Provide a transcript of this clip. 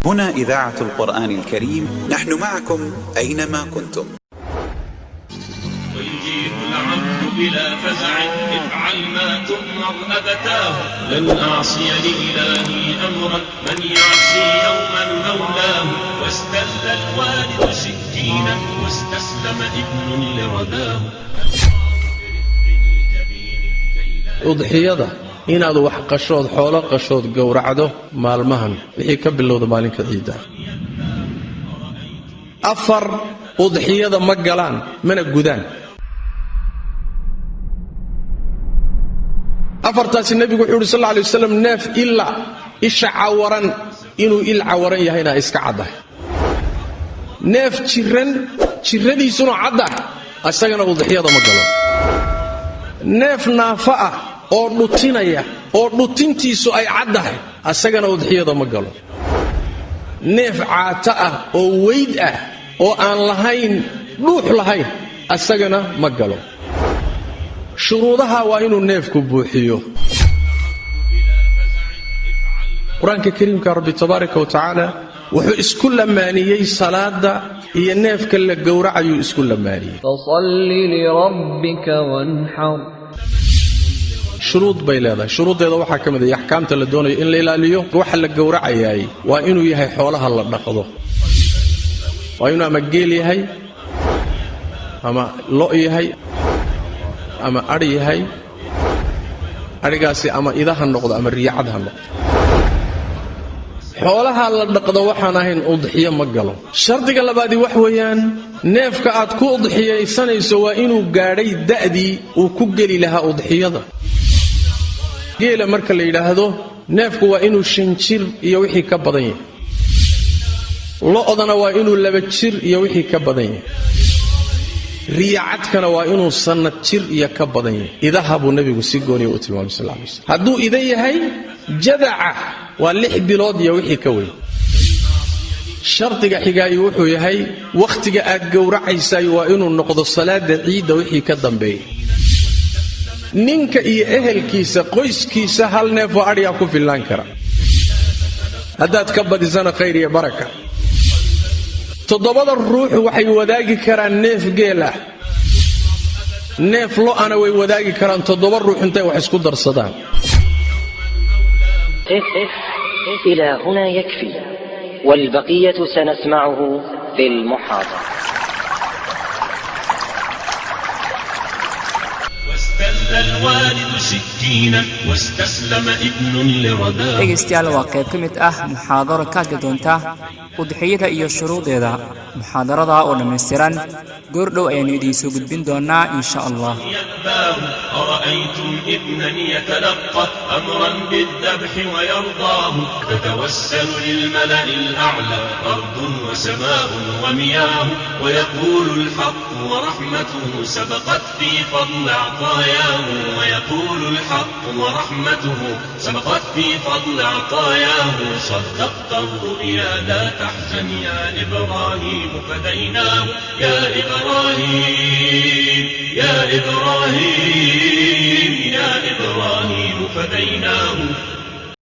هنا إذاعة القرآن الكريم، نحن معكم أينما كنتم. ويجيب العبد بلا فزع افعل ما تؤمر أبتاه، لن أعصي لإلهي أمرا من يعصي يوما مولاه. واستل الوالد سكينا واستسلم ابن لرداه. udxiyada inaad wax qashood xoolo qashood gowracdo maalmahan wixii ka bilowda maalinka ciida. afar udxiyada ma galaan mana gudaan. afartaasi nabigu wuxuu yidhi sallallahu alayhi wasallam neef illa isha cawaran inuu il cawaran yahayna iska caddahay, neef jirradiisuna caddahay asagana udxiyada ma galo. neef naafa ah oo dhutinaya oo dhutintiisu ay caddahay asagana udxiyada ma galo. neef caata ah oo weyd ah oo aan lahayn dhuux lahayn asagana ma galo. shuruudaha waa inuu neefku buuxiyo. qur-aanka kariimka rabbi tabaaraka wa tacaala wuxuu isku lamaaniyey salaada iyo neefka la gowracayuu isku lamaaniyey. fasalli lirabbika wanxar. shuruud bay leedahay. shuruuddeeda waxaa ka mid ah axkaamta la doonayo in la ilaaliyo. waxa la gowracayaay waa inuu yahay xoolaha la dhaqdo. waa inuu ama geel yahay ama lo' yahay ama adhi yahay. adhigaasi ama ida ha noqdo ama riyacad ha noqdo. xoolaha la dhaqdo waxaan ahayn udxiyo ma galo. shardiga labaadii wax weeyaan neefka aad ku udxiyaysanayso waa inuu gaadhay da'dii uu ku geli lahaa udxiyada. geela marka la yidhaahdo neefku waa inuu 5 jir iyo wixii ka badan yahay. lo'dana waa inuu 2 jir iyo wixii ka badan yahay. riyacadkana waa inuu sannad jir iyo ka badan yahay. idaha buu nebigu si gooniya u tilmaamay sal alay wasallam. hadduu ida yahay jadaca waa 6 bilood iyo wixii ka weyn. shardiga xigaayi wuxuu yahay wakhtiga aad gowracaysay waa inuu noqdo salaada ciidda wixii ka dambeeya. ninka iyo ehelkiisa qoyskiisa hal neef oo adhiga ku fillaan kara. haddaad ka badisana khayr iyo baraka. 7 ruux waxay wadaagi karaan neef geel ah. neef lo'ana way wadaagi karaan 7 ruux intay wax isku darsadaan. إلى هنا يكفي، والبقية سنسمعه في المحاضرة. واستل الوالد سكينا واستسلم ابن لرداه. dhegaystayaal waa qayb ka mid ah muxaadaro ka hadli doonta udxiyada iyo shuruudeeda. muxaadarada oo dhammaystiran goordhow ayaanu idiin soo gudbin doonaa insha allah. أرأيتم ابنا يتلقى أمرا بالذبح ويرضاه، تتوسل للملأ الأعلى أرض وسماء ومياه، ويقول الحق ورحمته سبقت في فضل عطاياه، ويقول الحق ورحمته سبقت في فضل عطاياه. صدقت الرؤيا لا تحزن يا إبراهيم فديناه، يا إبراهيم يا إبراهيم يا إبراهيم فديناه.